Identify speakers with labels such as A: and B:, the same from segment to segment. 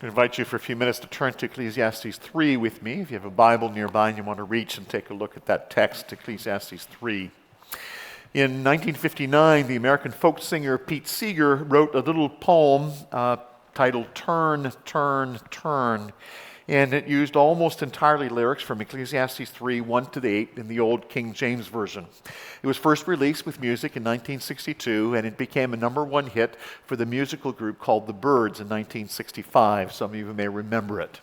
A: I invite you for a few minutes to turn to Ecclesiastes 3 with me. If you have a Bible nearby and you want to reach and take a look at that text, Ecclesiastes 3. In 1959, the American folk singer Pete Seeger wrote a little poem titled Turn, Turn, Turn. And it used almost entirely lyrics from Ecclesiastes 3, 1-8 in the old King James Version. It was first released with music in 1962, and it became a #1 hit for the musical group called The Byrds in 1965. Some of you may remember it.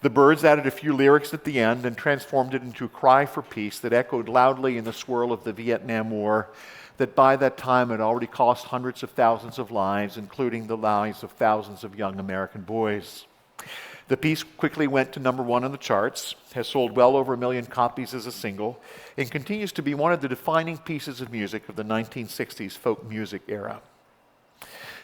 A: The Byrds added a few lyrics at the end and transformed it into a cry for peace that echoed loudly in the swirl of the Vietnam War that by that time had already cost hundreds of thousands of lives, including the lives of thousands of young American boys. The piece quickly went to #1 on the charts, has sold well over 1 million copies as a single, and continues to be one of the defining pieces of music of the 1960s folk music era.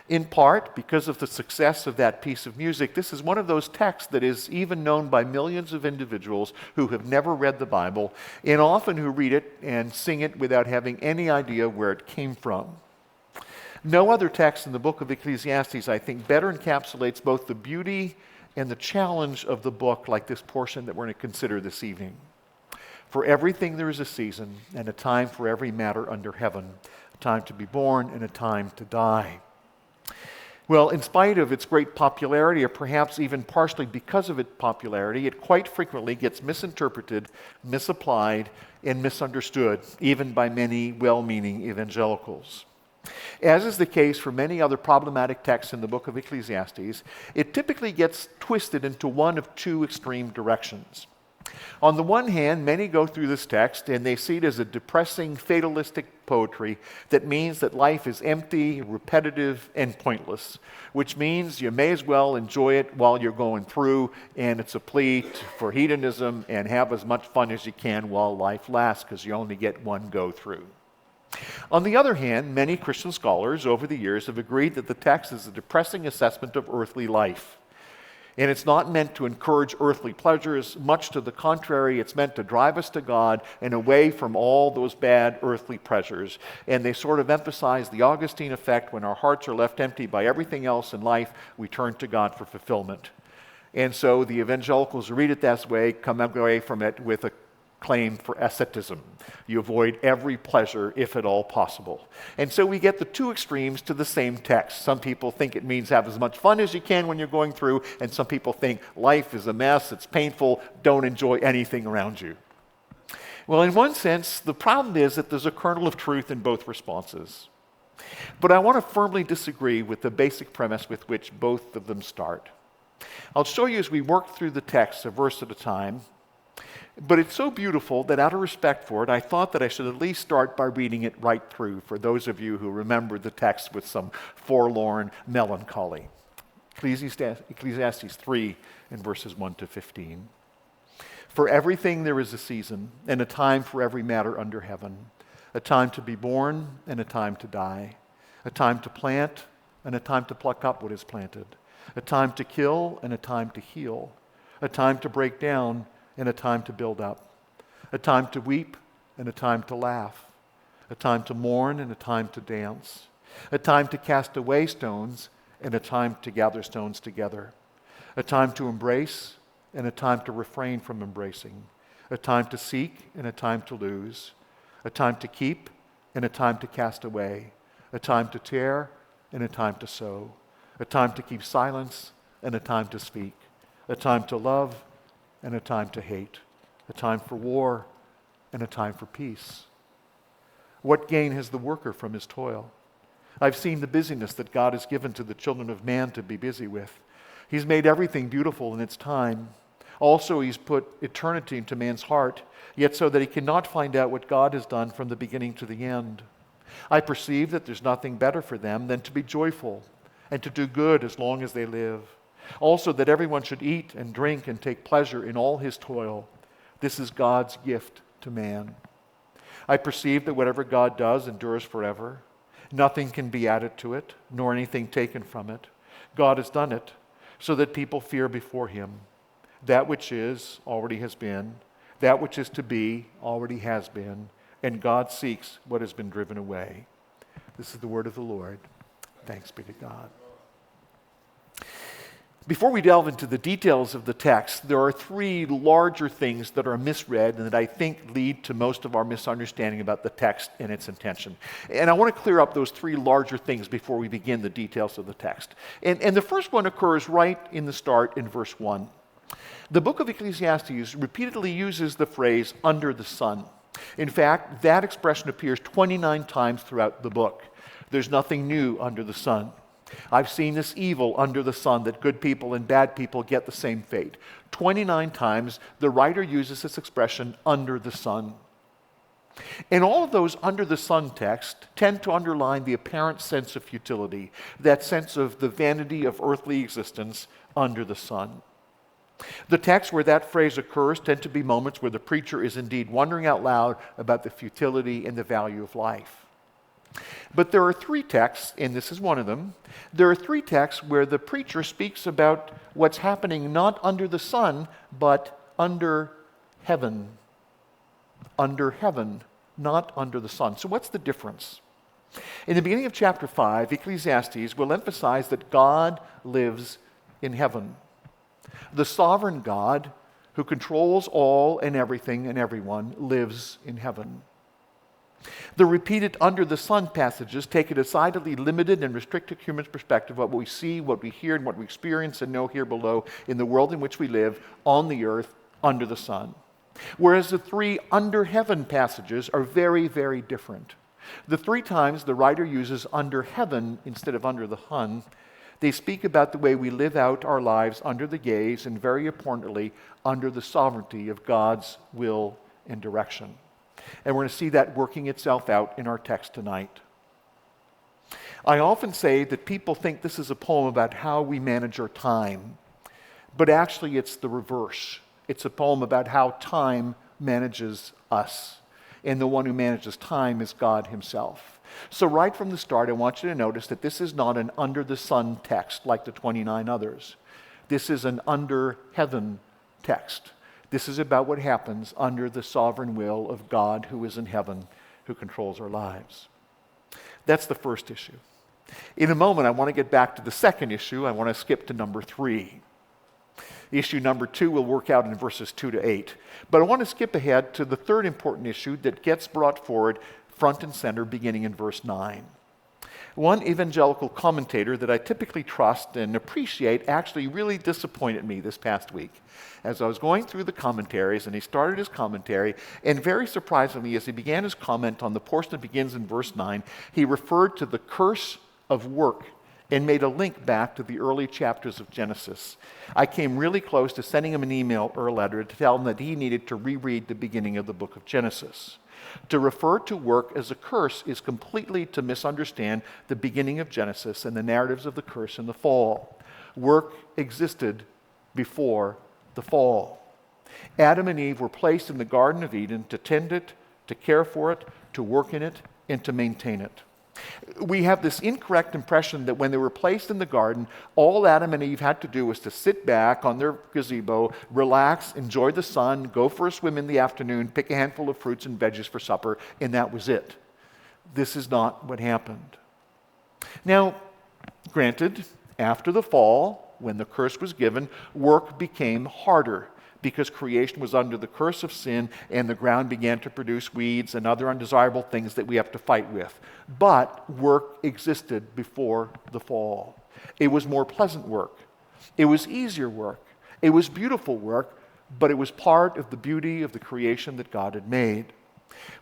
A: In part, because of the success of that piece of music, this is one of those texts that is even known by millions of individuals who have never read the Bible, and often who read it and sing it without having any idea where it came from. No other text in the book of Ecclesiastes, I think, better encapsulates both the beauty and the challenge of the book like this portion that we're going to consider this evening. For everything there is a season, and a time for every matter under heaven, a time to be born and a time to die. Well, in spite of its great popularity, or perhaps even partially because of its popularity, it quite frequently gets misinterpreted, misapplied, and misunderstood, even by many well-meaning evangelicals. As is the case for many other problematic texts in the book of Ecclesiastes, it typically gets twisted into one of two extreme directions. On the one hand, many go through this text and they see it as a depressing, fatalistic poetry that means that life is empty, repetitive, and pointless, which means you may as well enjoy it while you're going through, and it's a plea for hedonism and have as much fun as you can while life lasts, because you only get one go through. On the other hand, many Christian scholars over the years have agreed that the text is a depressing assessment of earthly life. And it's not meant to encourage earthly pleasures. Much to the contrary, it's meant to drive us to God and away from all those bad earthly pleasures. And they sort of emphasize the Augustine effect: when our hearts are left empty by everything else in life, we turn to God for fulfillment. And so the evangelicals who read it that way come away from it with a claim for asceticism. You avoid every pleasure if at all possible. And so we get the two extremes to the same text. Some people think it means have as much fun as you can when you're going through, and some people think life is a mess, it's painful, don't enjoy anything around you. Well, in one sense, the problem is that there's a kernel of truth in both responses. But I want to firmly disagree with the basic premise with which both of them start. I'll show you as we work through the text a verse at a time. But it's so beautiful that out of respect for it, I thought that I should at least start by reading it right through for those of you who remember the text with some forlorn melancholy. Ecclesiastes 3 and verses 1-15. For everything there is a season, and a time for every matter under heaven, a time to be born and a time to die, a time to plant and a time to pluck up what is planted, a time to kill and a time to heal, a time to break down and a time to build up, a time to weep and a time to laugh, a time to mourn and a time to dance, a time to cast away stones and a time to gather stones together, a time to embrace and a time to refrain from embracing, a time to seek and a time to lose, a time to keep and a time to cast away, a time to tear and a time to sow, a time to keep silence and a time to speak, a time to love and a time to hate, a time for war and a time for peace. What gain has the worker from his toil? I've seen the busyness that God has given to the children of man to be busy with. He's made everything beautiful in its time. Also, he's put eternity into man's heart, yet so that he cannot find out what God has done from the beginning to the end. I perceive that there's nothing better for them than to be joyful and to do good as long as they live. Also, that everyone should eat and drink and take pleasure in all his toil. This is God's gift to man. I perceive that whatever God does endures forever. Nothing can be added to it, nor anything taken from it. God has done it so that people fear before him. That which is already has been. That which is to be already has been. And God seeks what has been driven away. This is the word of the Lord. Thanks be to God. Before we delve into the details of the text, there are three larger things that are misread and that I think lead to most of our misunderstanding about the text and its intention. And I want to clear up those three larger things before we begin the details of the text. And the first one occurs right in the start in verse 1. The book of Ecclesiastes repeatedly uses the phrase under the sun. In fact, that expression appears 29 times throughout the book. There's nothing new under the sun. I've seen this evil under the sun, that good people and bad people get the same fate. 29 times the writer uses this expression under the sun. And all of those under the sun texts tend to underline the apparent sense of futility, that sense of the vanity of earthly existence under the sun. The texts where that phrase occurs tend to be moments where the preacher is indeed wondering out loud about the futility and the value of life. But there are three texts, and this is one of them. There are three texts where the preacher speaks about what's happening not under the sun, but under heaven. Under heaven, not under the sun. So what's the difference? In the beginning of chapter 5, Ecclesiastes will emphasize that God lives in heaven. The sovereign God, who controls all and everything and everyone, lives in heaven. The repeated under the sun passages take a decidedly limited and restricted human perspective of what we see, what we hear, and what we experience and know here below in the world in which we live, on the earth, under the sun. Whereas the three under heaven passages are very, very different. The three times the writer uses under heaven instead of under the sun, they speak about the way we live out our lives under the gaze and, very importantly, under the sovereignty of God's will and direction. And we're going to see that working itself out in our text tonight. I often say that people think this is a poem about how we manage our time, but actually it's the reverse. It's a poem about how time manages us, and the one who manages time is God himself. So right from the start, I want you to notice that this is not an under the sun text like the 29 others. This is an under heaven text. This is about what happens under the sovereign will of God who is in heaven, who controls our lives. That's the first issue. In a moment, I want to get back to the second issue. I want to skip to number 3. Issue number 2 will work out in verses 2 to 8. But I want to skip ahead to the third important issue that gets brought forward front and center beginning in verse 9. One evangelical commentator that I typically trust and appreciate actually really disappointed me this past week. As I was going through the commentaries, and he started his commentary, and very surprisingly, as he began his comment on the portion that begins in verse 9, he referred to the curse of work and made a link back to the early chapters of Genesis. I came really close to sending him an email or a letter to tell him that he needed to reread the beginning of the book of Genesis. To refer to work as a curse is completely to misunderstand the beginning of Genesis and the narratives of the curse and the fall. Work existed before the fall. Adam and Eve were placed in the Garden of Eden to tend it, to care for it, to work in it, and to maintain it. We have this incorrect impression that when they were placed in the garden, all Adam and Eve had to do was to sit back on their gazebo, relax, enjoy the sun, go for a swim in the afternoon, pick a handful of fruits and veggies for supper, and that was it. This is not what happened. Now, granted, after the fall, when the curse was given, work became harder, because creation was under the curse of sin and the ground began to produce weeds and other undesirable things that we have to fight with. But work existed before the fall. It was more pleasant work. It was easier work. It was beautiful work, but it was part of the beauty of the creation that God had made.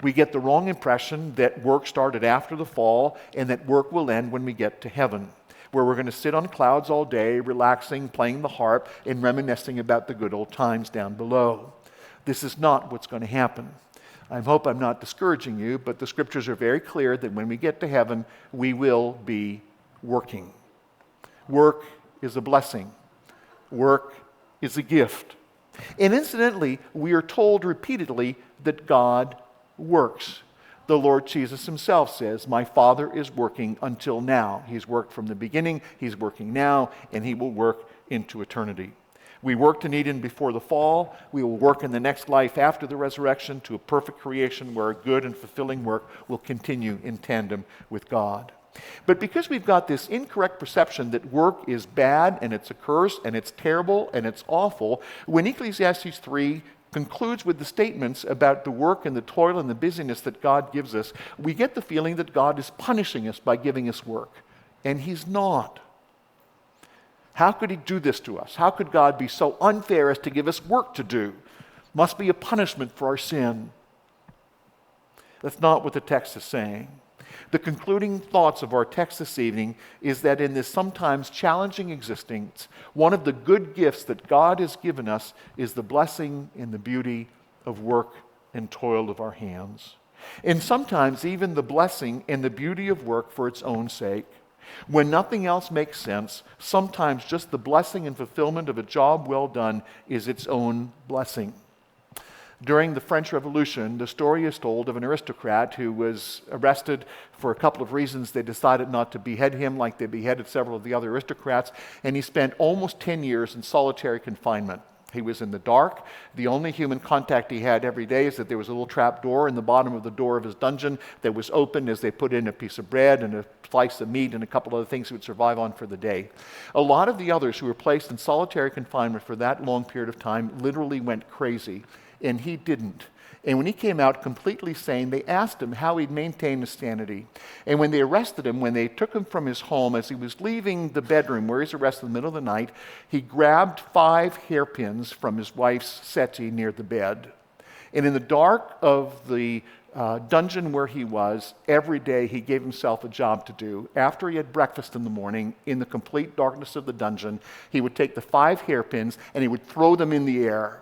A: We get the wrong impression that work started after the fall and that work will end when we get to heaven, where we're going to sit on clouds all day, relaxing, playing the harp, and reminiscing about the good old times down below. This is not what's going to happen. I hope I'm not discouraging you, but the scriptures are very clear that when we get to heaven, we will be working. Work is a blessing. Work is a gift. And incidentally, we are told repeatedly that God works. The Lord Jesus himself says, "My Father is working until now." He's worked from the beginning, he's working now, and he will work into eternity. We worked in Eden before the fall. We will work in the next life after the resurrection to a perfect creation where a good and fulfilling work will continue in tandem with God. But because we've got this incorrect perception that work is bad and it's a curse and it's terrible and it's awful, when Ecclesiastes 3 concludes with the statements about the work and the toil and the busyness that God gives us, we get the feeling that God is punishing us by giving us work. And He's not. How could He do this to us? How could God be so unfair as to give us work to do? Must be a punishment for our sin. That's not what the text is saying. The concluding thoughts of our text this evening is that in this sometimes challenging existence, one of the good gifts that God has given us is the blessing and the beauty of work and toil of our hands. And sometimes even the blessing and the beauty of work for its own sake. When nothing else makes sense, sometimes just the blessing and fulfillment of a job well done is its own blessing. During the French Revolution, the story is told of an aristocrat who was arrested for a couple of reasons. They decided not to behead him like they beheaded several of the other aristocrats, and he spent almost 10 years in solitary confinement. He was in the dark. The only human contact he had every day is that there was a little trap door in the bottom of the door of his dungeon that was open as they put in a piece of bread and a slice of meat and a couple other things he would survive on for the day. A lot of the others who were placed in solitary confinement for that long period of time literally went crazy. And he didn't. And when he came out completely sane, they asked him how he'd maintained his sanity. And when they arrested him, when they took him from his home, as he was leaving the bedroom where he's arrested in the middle of the night, he grabbed 5 hairpins from his wife's settee near the bed. And in the dark of the dungeon where he was, every day he gave himself a job to do. After he had breakfast in the morning, in the complete darkness of the dungeon, he would take the 5 hairpins and he would throw them in the air.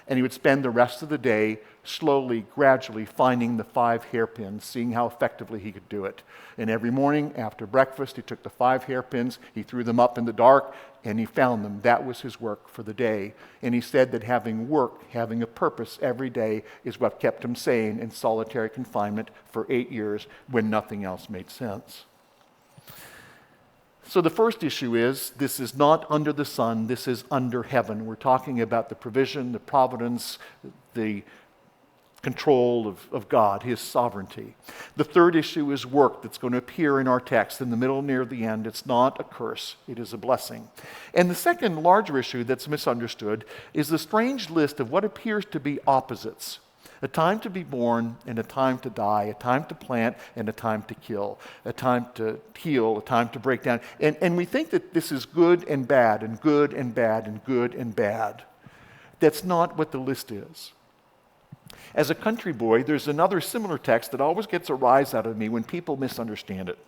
A: And he would spend the rest of the day slowly, gradually finding the 5 hairpins, seeing how effectively he could do it. And every morning after breakfast, he took the 5 hairpins, he threw them up in the dark, and he found them. That was his work for the day. And he said that having work, having a purpose every day is what kept him sane in solitary confinement for 8 years when nothing else made sense. So the first issue is, this is not under the sun, this is under heaven. We're talking about the provision, the providence, the control of God, His sovereignty. The third issue is work that's going to appear in our text in the middle near the end. It's not a curse, it is a blessing. And the second larger issue that's misunderstood is the strange list of what appears to be opposites. A time to be born and a time to die, a time to plant and a time to kill, a time to heal, a time to break down. And we think that this is good and bad and good and bad and good and bad. That's not what the list is. As a country boy, there's another similar text that always gets a rise out of me when people misunderstand it.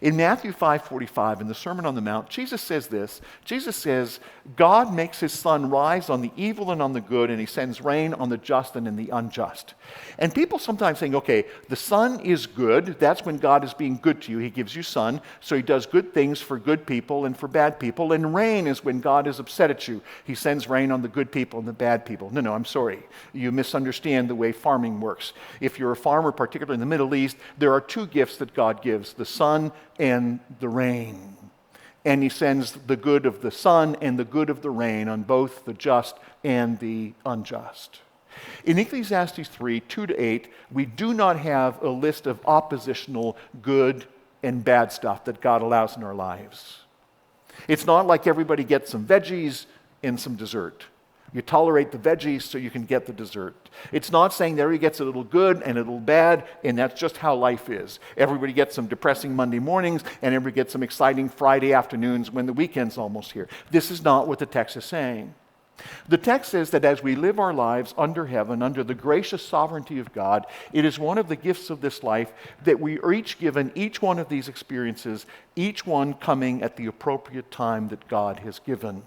A: In Matthew 5:45, in the Sermon on the Mount, Jesus says this. Jesus says, God makes His sun rise on the evil and on the good, and He sends rain on the just and in the unjust. And people sometimes think, okay, the sun is good. That's when God is being good to you. He gives you sun, so He does good things for good people and for bad people. And rain is when God is upset at you. He sends rain on the good people and the bad people. No, I'm sorry. You misunderstand the way farming works. If you're a farmer, particularly in the Middle East, there are 2 gifts that God gives, the sun and the rain. And He sends the good of the sun and the good of the rain on both the just and the unjust. In Ecclesiastes 3, 2-8, we do not have a list of oppositional good and bad stuff that God allows in our lives. It's not like everybody gets some veggies and some dessert. You tolerate the veggies so you can get the dessert. It's not saying that everybody gets a little good and a little bad, and that's just how life is. Everybody gets some depressing Monday mornings, and everybody gets some exciting Friday afternoons when the weekend's almost here. This is not what the text is saying. The text says that as we live our lives under heaven, under the gracious sovereignty of God, it is one of the gifts of this life that we are each given each one of these experiences, each one coming at the appropriate time that God has given.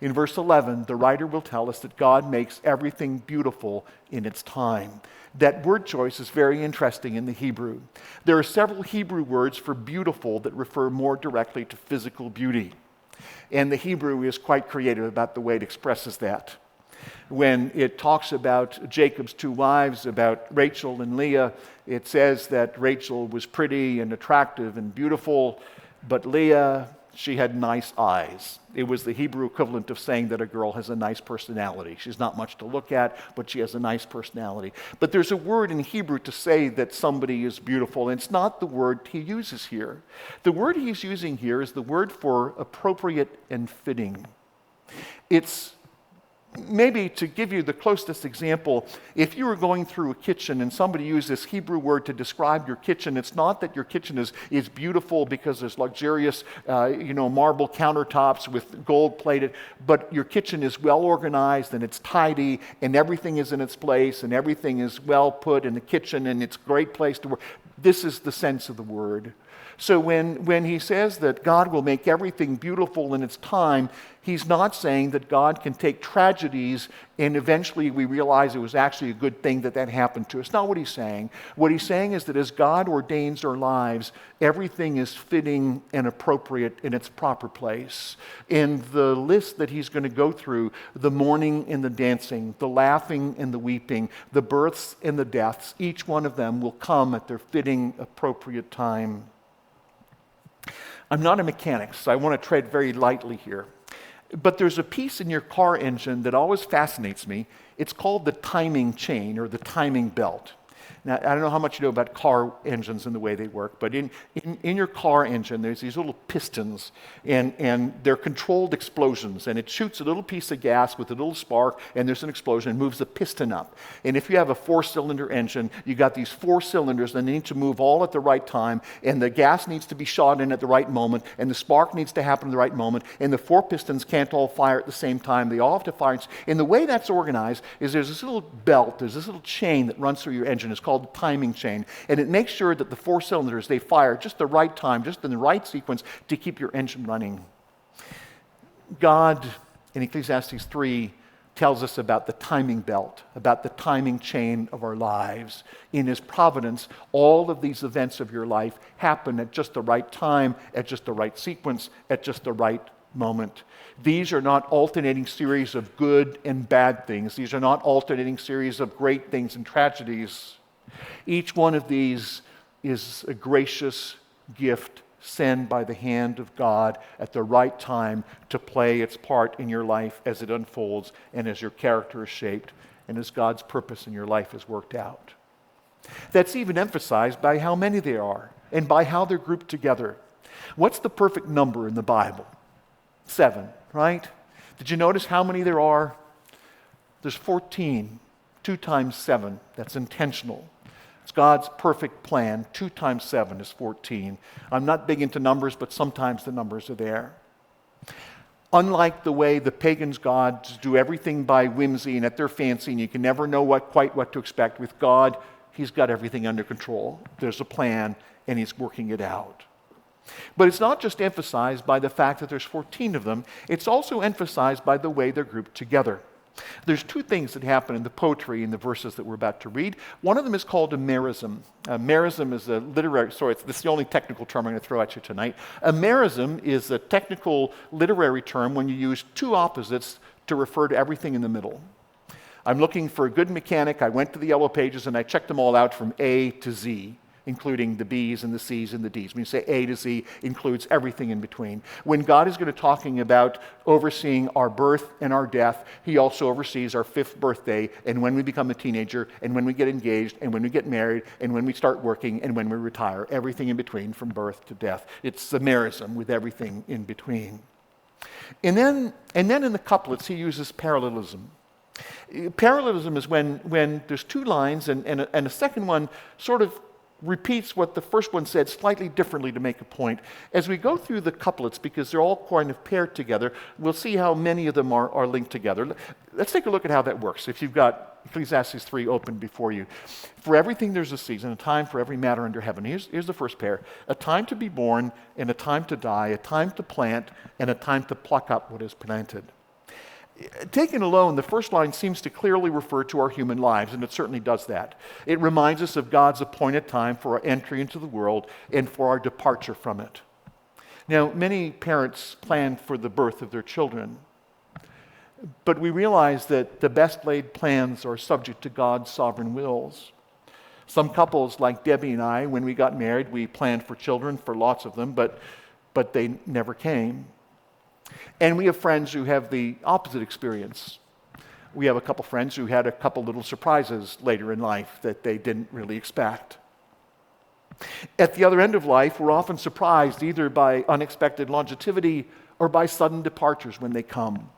A: In verse 11, the writer will tell us that God makes everything beautiful in its time. That word choice is very interesting in the Hebrew. There are several Hebrew words for beautiful that refer more directly to physical beauty. And the Hebrew is quite creative about the way it expresses that. When it talks about Jacob's 2 wives, about Rachel and Leah, it says that Rachel was pretty and attractive and beautiful, but Leah,
B: she had nice eyes. It was the Hebrew equivalent of saying that a girl has a nice personality. She's not much to look at, but she has a nice personality. But there's a word in Hebrew to say that somebody is beautiful, and it's not the word he uses here. The word he's using here is the word for appropriate and fitting. It's maybe, to give you the closest example, if you were going through a kitchen and somebody used this Hebrew word to describe your kitchen, it's not that your kitchen is beautiful because there's luxurious, marble countertops with gold plated, but your kitchen is well organized and it's tidy and everything is in its place and everything is well put in the kitchen and it's a great place to work. This is the sense of the word. So when he says that God will make everything beautiful in its time, he's not saying that God can take tragedies and eventually we realize it was actually a good thing that happened to us. Not what he's saying. What he's saying is that as God ordains our lives, everything is fitting and appropriate in its proper place. In the list that he's going to go through, the mourning and the dancing, the laughing and the weeping, the births and the deaths, each one of them will come at their fitting, appropriate time. I'm not a mechanic, so I want to tread very lightly here. But there's a piece in your car engine that always fascinates me. It's called the timing chain or the timing belt. Now, I don't know how much you know about car engines and the way they work, but in your car engine, there's these little pistons, and they're controlled explosions, and it shoots a little piece of gas with a little spark, and there's an explosion, and moves the piston up. And if you have a 4-cylinder engine, you got these 4 cylinders, and they need to move all at the right time, and the gas needs to be shot in at the right moment, and the spark needs to happen at the right moment, and the 4 pistons can't all fire at the same time. They all have to fire. And the way that's organized is there's this little belt, there's this little chain that runs through your engine. It's called the timing chain, and it makes sure that the 4 cylinders, they fire just the right time, just in the right sequence to keep your engine running. God, in Ecclesiastes 3, tells us about the timing belt, about the timing chain of our lives. In his providence, all of these events of your life happen at just the right time, at just the right sequence, at just the right moment. These are not alternating series of good and bad things. These are not alternating series of great things and tragedies. Each one of these is a gracious gift sent by the hand of God at the right time to play its part in your life as it unfolds and as your character is shaped and as God's purpose in your life is worked out. That's even emphasized by how many there are and by how they're grouped together. What's the perfect number in the Bible? 7, right? Did you notice how many there are? There's 14. 2 times 7. That's intentional. It's God's perfect plan. 2 times 7 is 14. I'm not big into numbers, but sometimes the numbers are there. Unlike the way the pagans' gods do everything by whimsy and at their fancy, and you can never know quite what to expect, with God, he's got everything under control. There's a plan, and he's working it out. But it's not just emphasized by the fact that there's 14 of them. It's also emphasized by the way they're grouped together. There's 2 things that happen in the poetry in the verses that we're about to read. One of them is called a merism. A merism is a literary, this is the only technical term I'm going to throw at you tonight. A merism is a technical literary term when you use 2 opposites to refer to everything in the middle. I'm looking for a good mechanic. I went to the yellow pages and I checked them all out from A to Z, including the B's and the C's and the D's. When you say A to Z, includes everything in between. When God is going to talking about overseeing our birth and our death, he also oversees our 5th birthday, and when we become a teenager, and when we get engaged, and when we get married, and when we start working, and when we retire. Everything in between from birth to death. It's the merism with everything in between. And then in the couplets, he uses parallelism. Parallelism is when there's 2 lines, and a second one sort of repeats what the first one said slightly differently to make a point. As we go through the couplets, because they're all kind of paired together, we'll see how many of them are linked together. Let's take a look at how that works. If you've got Ecclesiastes 3 open before you. For everything there's a season, a time for every matter under heaven. Here's the first pair. A time to be born and a time to die, a time to plant and a time to pluck up what is planted. Taken alone, the first line seems to clearly refer to our human lives, and it certainly does that. It reminds us of God's appointed time for our entry into the world and for our departure from it. Now, many parents plan for the birth of their children, but we realize that the best laid plans are subject to God's sovereign wills. Some couples, like Debbie and I, when we got married, we planned for children, for lots of them, but but they never came. And we have friends who have the opposite experience. We have a couple friends who had a couple little surprises later in life that they didn't really expect. At the other end of life, we're often surprised either by unexpected longevity or by sudden departures when they come.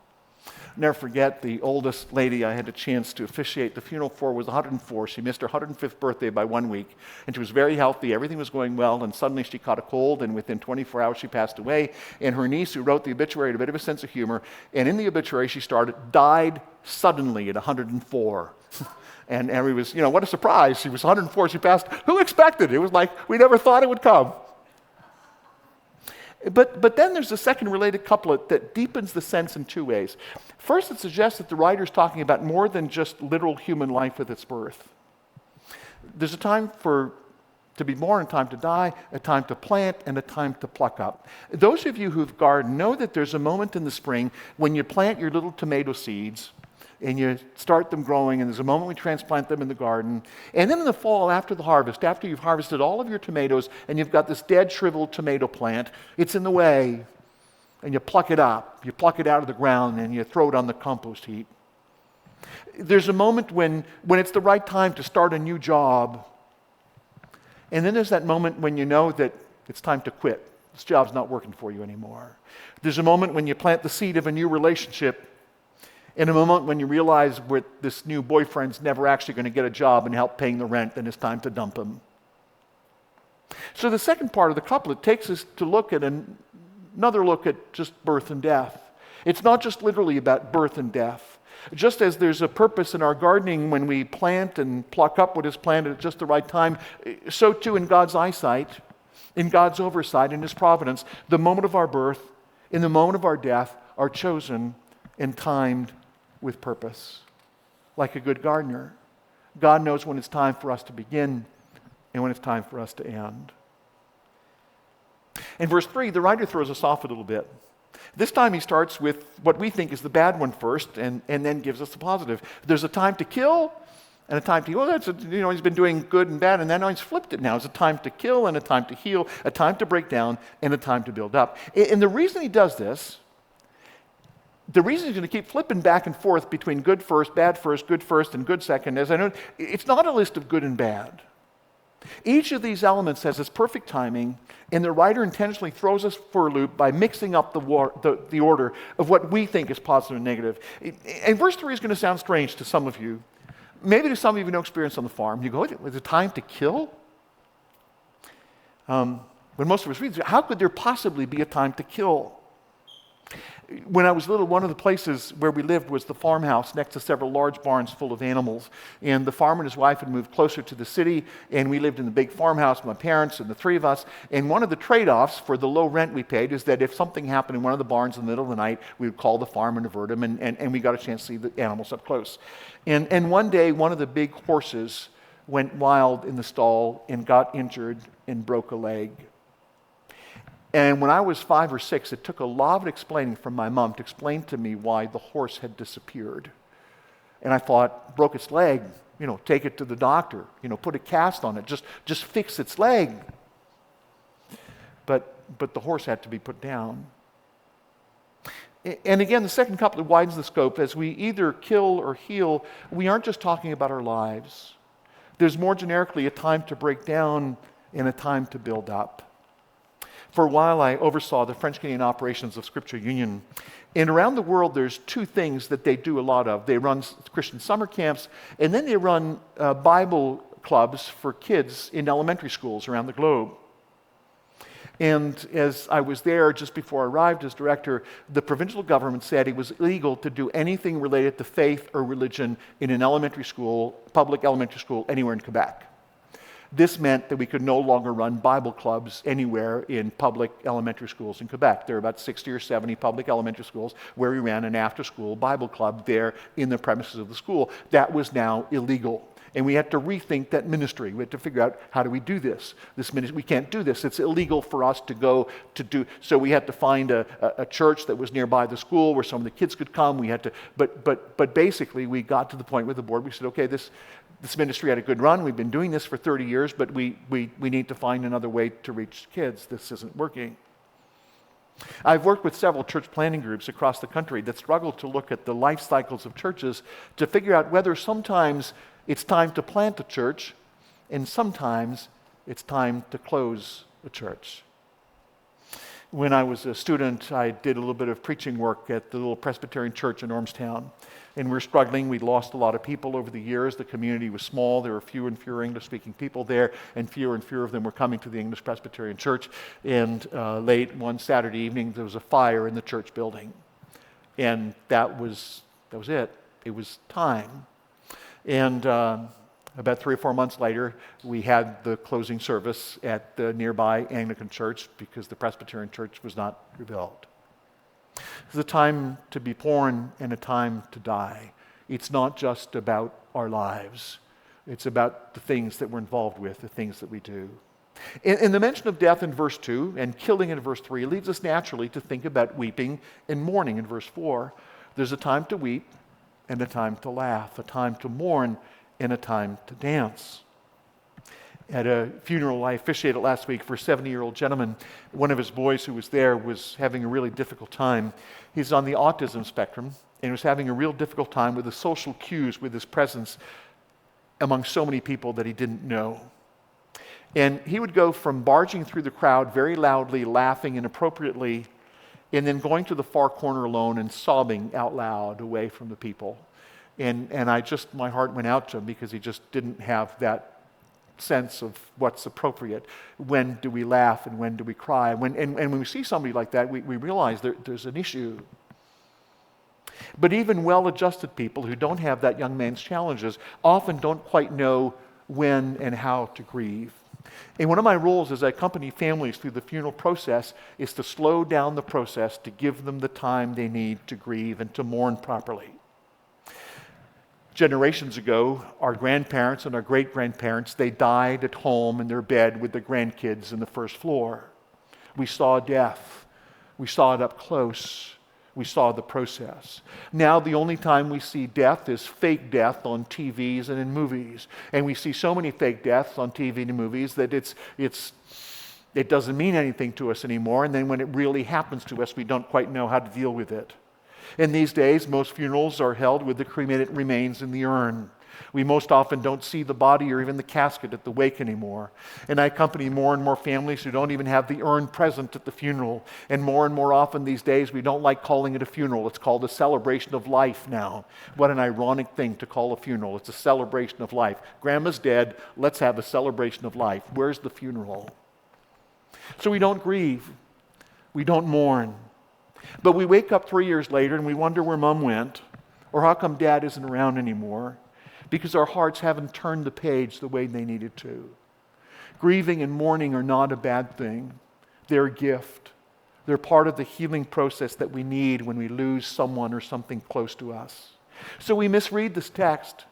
B: Never forget, the oldest lady I had a chance to officiate the funeral for was 104. She missed her 105th birthday by 1 week, and she was very healthy. Everything was going well, and suddenly she caught a cold, and within 24 hours she passed away. And her niece, who wrote the obituary, had a bit of a sense of humor, and in the obituary she died suddenly at 104. And it was, what a surprise. She was 104, she passed. Who expected it? It was like we never thought it would come. But then there's a second related couplet that deepens the sense in two ways. First, it suggests that the writer's talking about more than just literal human life with its birth. There's a time to be born, a time to die, a time to plant, and a time to pluck up. Those of you who've gardened know that there's a moment in the spring when you plant your little tomato seeds, and you start them growing, and there's a moment we transplant them in the garden. And then in the fall, after the harvest, after you've harvested all of your tomatoes, and you've got this dead, shriveled tomato plant, it's in the way, and you pluck it up. You pluck it out of the ground, and you throw it on the compost heap. There's a moment when it's the right time to start a new job. And then there's that moment when you know that it's time to quit. This job's not working for you anymore. There's a moment when you plant the seed of a new relationship, in a moment when you realize this new boyfriend's never actually going to get a job and help paying the rent, then it's time to dump him. So the second part of the couplet takes us to look at another look at just birth and death. It's not just literally about birth and death. Just as there's a purpose in our gardening when we plant and pluck up what is planted at just the right time, so too in God's eyesight, in God's oversight, in His providence, the moment of our birth, in the moment of our death, are chosen and timed with purpose. Like a good gardener, God knows when it's time for us to begin and when it's time for us to end. In verse 3, the writer throws us off a little bit. This time he starts with what we think is the bad one first and then gives us the positive. There's a time to kill and a time to heal. He's been doing good and bad, and then he's flipped it now. It's a time to kill and a time to heal, a time to break down and a time to build up. And the reason he does this, the reason he's going to keep flipping back and forth between good first, good first, and good second, as I know, it's not a list of good and bad. Each of these elements has its perfect timing, and the writer intentionally throws us for a loop by mixing up the order of what we think is positive and negative. And verse 3 is going to sound strange to some of you. Maybe to some of you no experience on the farm. You go, is it time to kill? When most of us read, how could there possibly be a time to kill? When I was little, one of the places where we lived was the farmhouse next to several large barns full of animals. And the farmer and his wife had moved closer to the city, and we lived in the big farmhouse, my parents and the three of us. And one of the trade-offs for the low rent we paid is that if something happened in one of the barns in the middle of the night, we would call the farmer and avert him, and we got a chance to see the animals up close. And one day, one of the big horses went wild in the stall and got injured and broke a leg. And when I was 5 or 6, it took a lot of explaining from my mom to explain to me why the horse had disappeared. And I thought, broke its leg, take it to the doctor, put a cast on it, just fix its leg. But the horse had to be put down. And again, the second couplet widens the scope. As we either kill or heal, we aren't just talking about our lives. There's more generically a time to break down and a time to build up. For a while, I oversaw the French-Canadian operations of Scripture Union. And around the world, there's two things that they do a lot of. They run Christian summer camps, and then they run Bible clubs for kids in elementary schools around the globe. And as I was there just before I arrived as director, the provincial government said it was illegal to do anything related to faith or religion in an elementary school, public elementary school, anywhere in Quebec. This meant that we could no longer run Bible clubs anywhere in public elementary schools in Quebec. There are about 60 or 70 public elementary schools where we ran an after-school Bible club there in the premises of the school. That was now illegal. And we had to rethink that ministry. We had to figure out, how do we do this? This ministry, we can't do this. It's illegal for us to go to do. So we had to find a church that was nearby the school where some of the kids could come. We had to, but basically we got to the point with the board. We said, okay, this ministry had a good run. We've been doing this for 30 years, but we need to find another way to reach kids. This isn't working. I've worked with several church planting groups across the country that struggle to look at the life cycles of churches to figure out whether sometimes it's time to plant a church and sometimes it's time to close a church. When I was a student, I did a little bit of preaching work at the little Presbyterian church in Ormstown. And we were struggling. We'd lost a lot of people over the years. The community was small. There were fewer and fewer English-speaking people there, and fewer of them were coming to the English Presbyterian church. And late one Saturday evening, there was a fire in the church building. And that was it. It was time. And about 3 or 4 months later, we had the closing service at the nearby Anglican church because the Presbyterian church was not rebuilt. It's a time to be born and a time to die. It's not just about our lives. It's about the things that we're involved with, the things that we do. In the mention of death in verse 2 and killing in verse 3 leads us naturally to think about weeping and mourning in verse 4. There's a time to weep and a time to laugh, a time to mourn and a time to dance. At a funeral I officiated last week for a 70-year-old gentleman. One of his boys who was there was having a really difficult time. He's on the autism spectrum and was having a real difficult time with the social cues, with his presence among so many people that he didn't know. And he would go from barging through the crowd very loudly, laughing inappropriately, and then going to the far corner alone and sobbing out loud away from the people. And my heart went out to him because he just didn't have that sense of what's appropriate. When do we laugh and when do we cry? And when we see somebody like that, we realize there's an issue. But even well-adjusted people who don't have that young man's challenges often don't quite know when and how to grieve. And one of my roles as I accompany families through the funeral process is to slow down the process, to give them the time they need to grieve and to mourn properly. Generations ago, our grandparents and our great-grandparents, they died at home in their bed with their grandkids in the first floor. We saw death. We saw it up close. We saw the process. Now the only time we see death is fake death on TVs and in movies. And we see so many fake deaths on TV and movies that it doesn't mean anything to us anymore. And then when it really happens to us, we don't quite know how to deal with it. In these days, most funerals are held with the cremated remains in the urn. We most often don't see the body or even the casket at the wake anymore. And I accompany more and more families who don't even have the urn present at the funeral. And more often these days, we don't like calling it a funeral. It's called a celebration of life now. What an ironic thing to call a funeral. It's a celebration of life. Grandma's dead. Let's have a celebration of life. Where's the funeral? So we don't grieve. We don't mourn. But we wake up 3 years later and we wonder where Mom went, or how come Dad isn't around anymore, because our hearts haven't turned the page the way they needed to. Grieving and mourning are not a bad thing. They're a gift. They're part of the healing process that we need when we lose someone or something close to us. So we misread this text.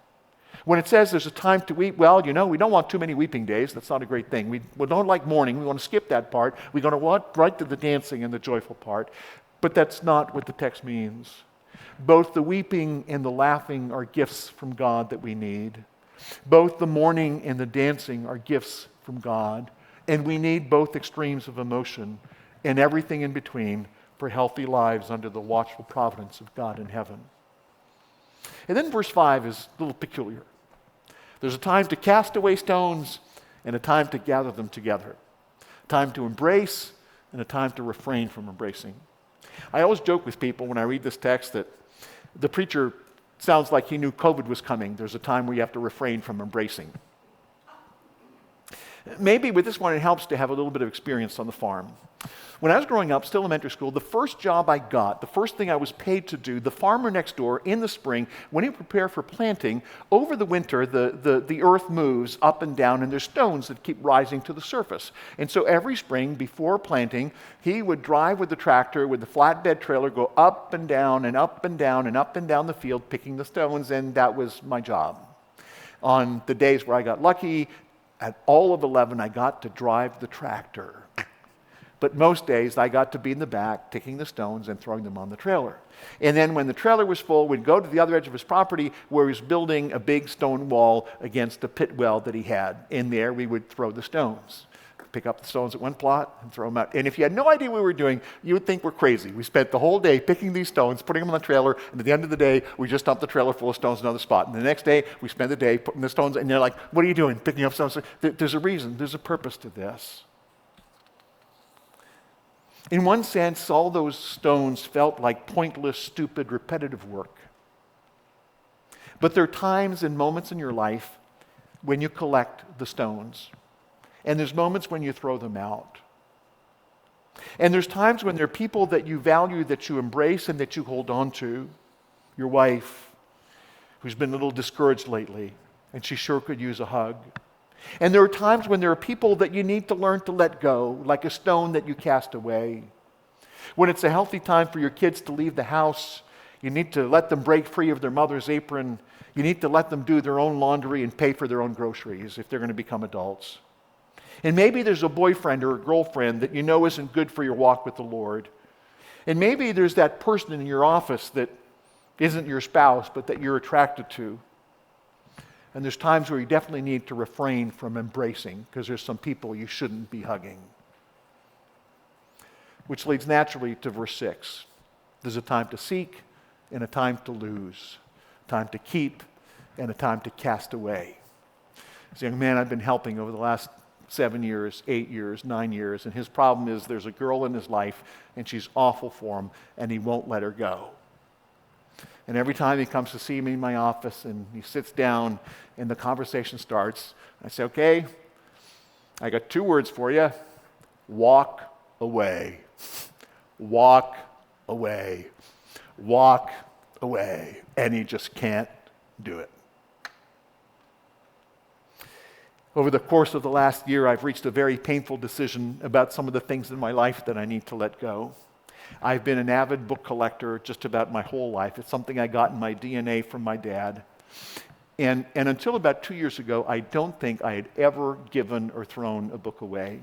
B: When it says there's a time to weep, well, we don't want too many weeping days. That's not a great thing. We don't like mourning. We want to skip that part. We're going to want right to the dancing and the joyful part. But that's not what the text means. Both the weeping and the laughing are gifts from God that we need. Both the mourning and the dancing are gifts from God. And we need both extremes of emotion and everything in between for healthy lives under the watchful providence of God in heaven. And then verse 5 is a little peculiar. There's a time to cast away stones and a time to gather them together. A time to embrace and a time to refrain from embracing. I always joke with people when I read this text that the preacher sounds like he knew COVID was coming. There's a time where you have to refrain from embracing. Maybe with this one it helps to have a little bit of experience on the farm. When I was growing up, still elementary school, the first job I got, the first thing I was paid to do, the farmer next door in the spring, when he prepared for planting, over the winter the earth moves up and down and there's stones that keep rising to the surface. And so every spring before planting, he would drive with the tractor with the flatbed trailer, go up and down and up and down and up and down the field picking the stones, and that was my job. On the days where I got lucky, at all of 11, I got to drive the tractor. But most days, I got to be in the back, picking the stones and throwing them on the trailer. And then when the trailer was full, we'd go to the other edge of his property where he was building a big stone wall against a pit well that he had. In there, we would throw the stones. pick up the stones at one plot and throw them out. And if you had no idea what we were doing, you would think we're crazy. We spent the whole day picking these stones, putting them on the trailer, and at the end of the day, we just dumped the trailer full of stones in another spot. And the next day, we spend the day putting the stones, and you're like, what are you doing? Picking up stones? There's a reason. There's a purpose to this. In one sense, all those stones felt like pointless, stupid, repetitive work. But there are times and moments in your life when you collect the stones. And there's moments when you throw them out. And there's times when there are people that you value, that you embrace, and that you hold on to. Your wife, who's been a little discouraged lately, and she sure could use a hug. And there are times when there are people that you need to learn to let go, like a stone that you cast away. When it's a healthy time for your kids to leave the house, you need to let them break free of their mother's apron. You need to let them do their own laundry and pay for their own groceries if they're going to become adults. And maybe there's a boyfriend or a girlfriend that you know isn't good for your walk with the Lord. And maybe there's that person in your office that isn't your spouse, but that you're attracted to. And there's times where you definitely need to refrain from embracing, because there's some people you shouldn't be hugging. Which leads naturally to verse 6. There's a time to seek and a time to lose, a time to keep and a time to cast away. As a young man I've been helping over the last 7 years, 8 years, 9 years, and his problem is there's a girl in his life and she's awful for him and he won't let her go. And every time he comes to see me in my office and he sits down and the conversation starts, I say, okay, I got 2 words for you. Walk away. Walk away. Walk away. And he just can't do it. Over the course of the last year, I've reached a very painful decision about some of the things in my life that I need to let go. I've been an avid book collector just about my whole life. It's something I got in my DNA from my dad. And until about 2 years ago, I don't think I had ever given or thrown a book away.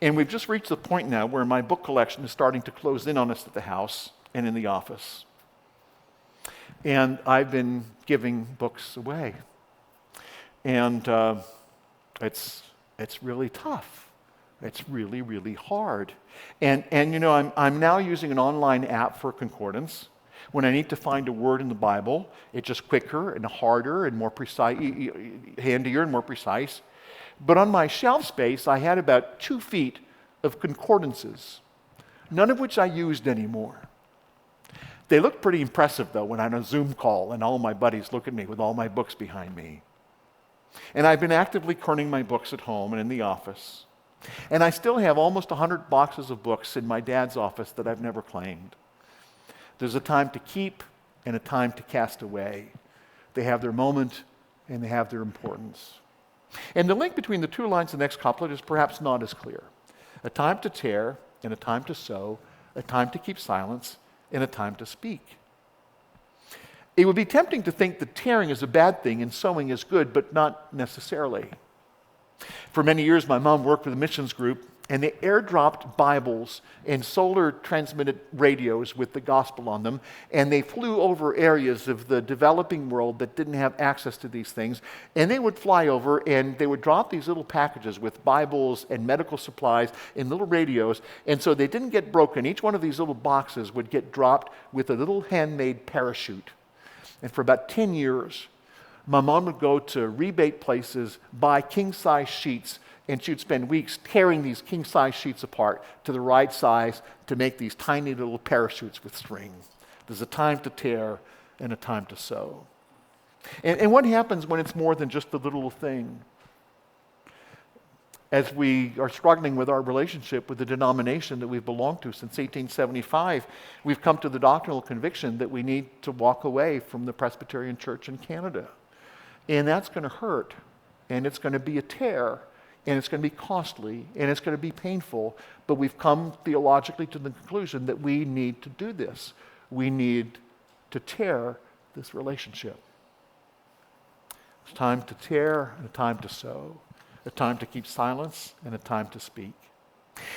B: And we've just reached the point now where my book collection is starting to close in on us at the house and in the office. And I've been giving books away. And it's really tough. It's really, really hard. And you know, I'm now using an online app for concordance. When I need to find a word in the Bible, it's just quicker and harder and more precise, handier and more precise. But on my shelf space, I had about 2 feet of concordances, none of which I used anymore. They look pretty impressive, though, when I'm on a Zoom call and all my buddies look at me with all my books behind me. And I've been actively kerning my books at home and in the office. And I still have almost 100 boxes of books in my dad's office that I've never claimed. There's a time to keep and a time to cast away. They have their moment and they have their importance. And the link between the 2 lines of the next couplet is perhaps not as clear. A time to tear and a time to sow, a time to keep silence and a time to speak. It would be tempting to think that tearing is a bad thing and sowing is good, but not necessarily. For many years, my mom worked with a missions group, and they airdropped Bibles and solar transmitted radios with the gospel on them, and they flew over areas of the developing world that didn't have access to these things, and they would fly over and they would drop these little packages with Bibles and medical supplies and little radios, and so they didn't get broken. Each one of these little boxes would get dropped with a little handmade parachute. And for about 10 years, my mom would go to rebate places, buy king-size sheets, and she'd spend weeks tearing these king-size sheets apart to the right size to make these tiny little parachutes with string. There's a time to tear and a time to sow. And what happens when it's more than just a little thing? As we are struggling with our relationship with the denomination that we've belonged to since 1875, we've come to the doctrinal conviction that we need to walk away from the Presbyterian Church in Canada. And that's going to hurt, and it's going to be a tear, and it's going to be costly, and it's going to be painful, but we've come theologically to the conclusion that we need to do this. We need to tear this relationship. It's time to tear and a time to sow, a time to keep silence and a time to speak.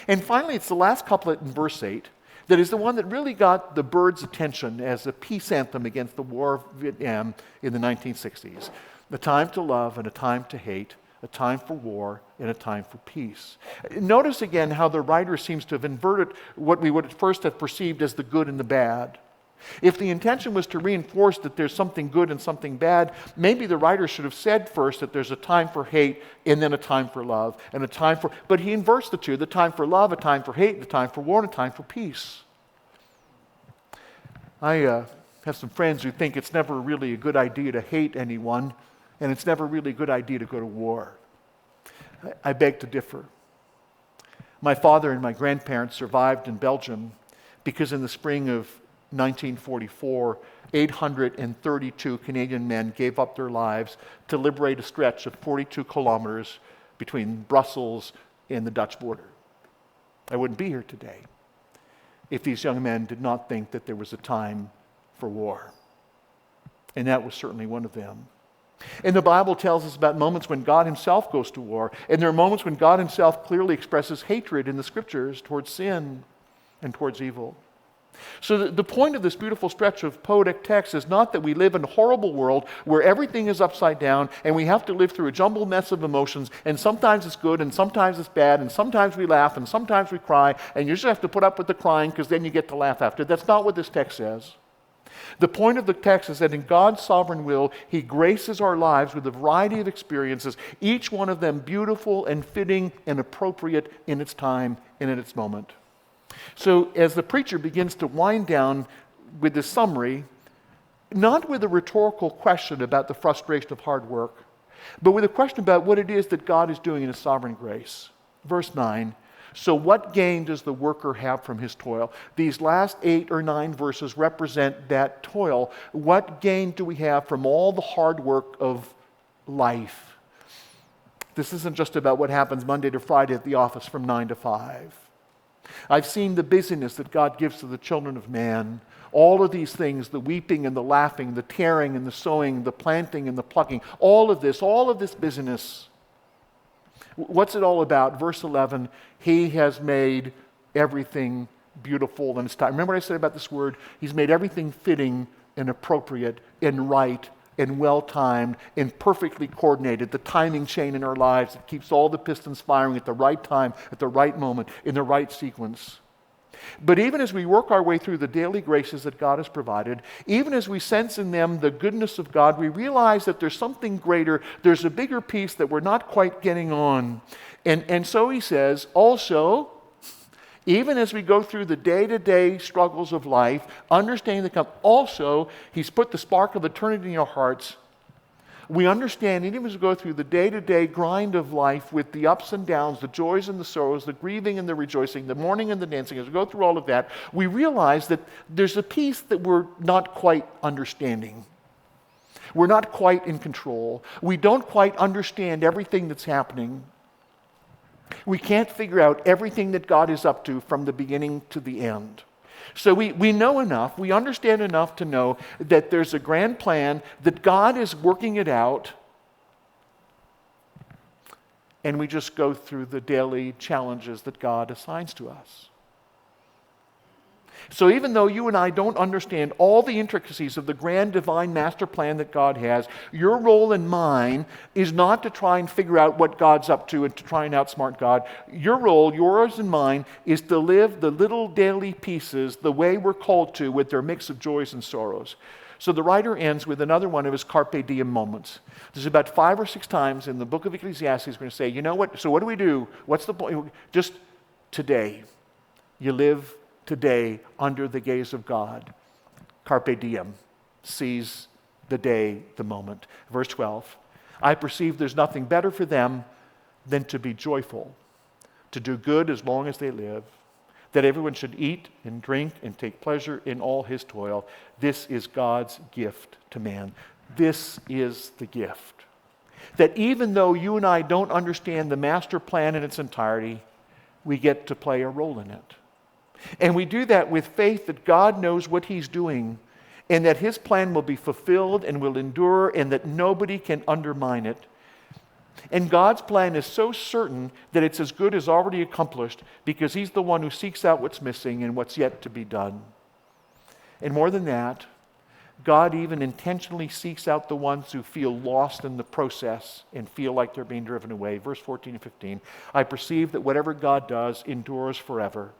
B: And finally, it's the last couplet in verse 8 that is the one that really got the Byrds' attention as a peace anthem against the War of Vietnam in the 1960s. A time to love and a time to hate, a time for war and a time for peace. Notice again how the writer seems to have inverted what we would at first have perceived as the good and the bad. If the intention was to reinforce that there's something good and something bad, maybe the writer should have said first that there's a time for hate and then a time for love and a time for... But he inverts the two, the time for love, a time for hate, the time for war, and a time for peace. I have some friends who think it's never really a good idea to hate anyone, and it's never really a good idea to go to war. I beg to differ. My father and my grandparents survived in Belgium because in the spring of 1944, 832 Canadian men gave up their lives to liberate a stretch of 42 kilometers between Brussels and the Dutch border. I wouldn't be here today if these young men did not think that there was a time for war. And that was certainly one of them. And the Bible tells us about moments when God himself goes to war. And there are moments when God himself clearly expresses hatred in the Scriptures towards sin and towards evil. So the point of this beautiful stretch of poetic text is not that we live in a horrible world where everything is upside down and we have to live through a jumbled mess of emotions, and sometimes it's good and sometimes it's bad and sometimes we laugh and sometimes we cry, and you just have to put up with the crying because then you get to laugh after. That's not what this text says. The point of the text is that in God's sovereign will, he graces our lives with a variety of experiences, each one of them beautiful and fitting and appropriate in its time and in its moment. So as the preacher begins to wind down with this summary, not with a rhetorical question about the frustration of hard work, but with a question about what it is that God is doing in his sovereign grace. Verse 9, so what gain does the worker have from his toil? These last 8 or 9 verses represent that toil. What gain do we have from all the hard work of life? This isn't just about what happens Monday to Friday at the office from 9 to 5. I've seen the busyness that God gives to the children of man. All of these things, the weeping and the laughing, the tearing and the sowing, the planting and the plucking, all of this busyness. What's it all about? Verse 11, he has made everything beautiful in its time. Remember what I said about this word? He's made everything fitting and appropriate and right and well-timed and perfectly coordinated, the timing chain in our lives that keeps all the pistons firing at the right time, at the right moment, in the right sequence. But even as we work our way through the daily graces that God has provided, even as we sense in them the goodness of God, we realize that there's something greater, there's a bigger piece that we're not quite getting on. And so he says, also, even as we go through the day-to-day struggles of life, understanding that also, he's put the spark of eternity in our hearts. We understand, even as we go through the day-to-day grind of life with the ups and downs, the joys and the sorrows, the grieving and the rejoicing, the mourning and the dancing, as we go through all of that, we realize that there's a piece that we're not quite understanding. We're not quite in control. We don't quite understand everything that's happening. We can't figure out everything that God is up to from the beginning to the end. So we know enough, we understand enough to know that there's a grand plan, that God is working it out, and we just go through the daily challenges that God assigns to us. So even though you and I don't understand all the intricacies of the grand divine master plan that God has, your role and mine is not to try and figure out what God's up to and to try and outsmart God. Your role, yours and mine, is to live the little daily pieces the way we're called to, with their mix of joys and sorrows. So the writer ends with another one of his carpe diem moments. There's about 5 or 6 times in the book of Ecclesiastes we're going to say, you know what, so what do we do? What's the point? Just today. You live today under the gaze of God. Carpe diem. Seize the day, the moment. Verse 12. I perceive there's nothing better for them than to be joyful, to do good as long as they live, that everyone should eat and drink and take pleasure in all his toil. This is God's gift to man. This is the gift. That even though you and I don't understand the master plan in its entirety, we get to play a role in it. And we do that with faith that God knows what he's doing, and that his plan will be fulfilled and will endure, and that nobody can undermine it. And God's plan is so certain that it's as good as already accomplished, because he's the one who seeks out what's missing and what's yet to be done. And more than that, God even intentionally seeks out the ones who feel lost in the process and feel like they're being driven away. Verse 14 and 15, I perceive that whatever God does endures forever.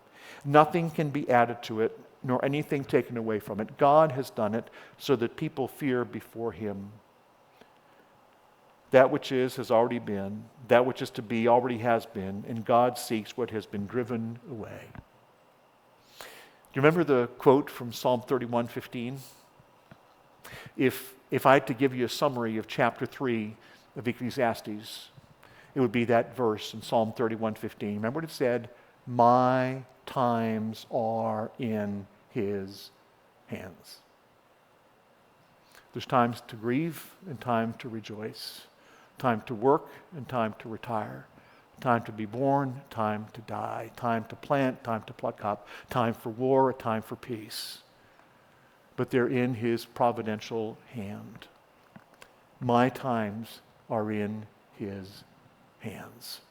B: Nothing can be added to it, nor anything taken away from it. God has done it so that people fear before him. That which is has already been. That which is to be already has been. And God seeks what has been driven away. Do you remember the quote from Psalm 31:15? If I had to give you a summary of chapter 3 of Ecclesiastes, it would be that verse in Psalm 31:15. Remember what it said? My times are in his hands. There's times to grieve and time to rejoice. Time to work and time to retire. Time to be born, time to die. Time to plant, time to pluck up. Time for war, a time for peace. But they're in his providential hand. My times are in his hands.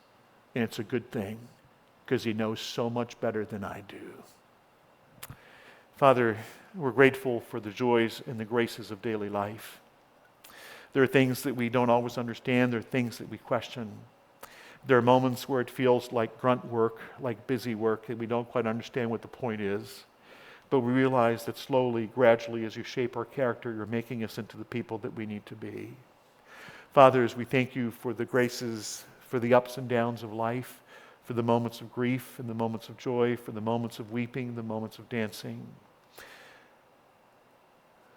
B: And it's a good thing because he knows so much better than I do. Father, we're grateful for the joys and the graces of daily life. There are things that we don't always understand. There are things that we question. There are moments where it feels like grunt work, like busy work, and we don't quite understand what the point is. But we realize that slowly, gradually, as you shape our character, you're making us into the people that we need to be. Father, as we thank you for the graces, for the ups and downs of life, for the moments of grief and the moments of joy, for the moments of weeping, the moments of dancing.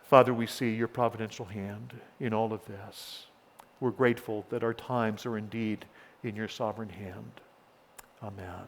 B: Father, we see your providential hand in all of this. We're grateful that our times are indeed in your sovereign hand. Amen.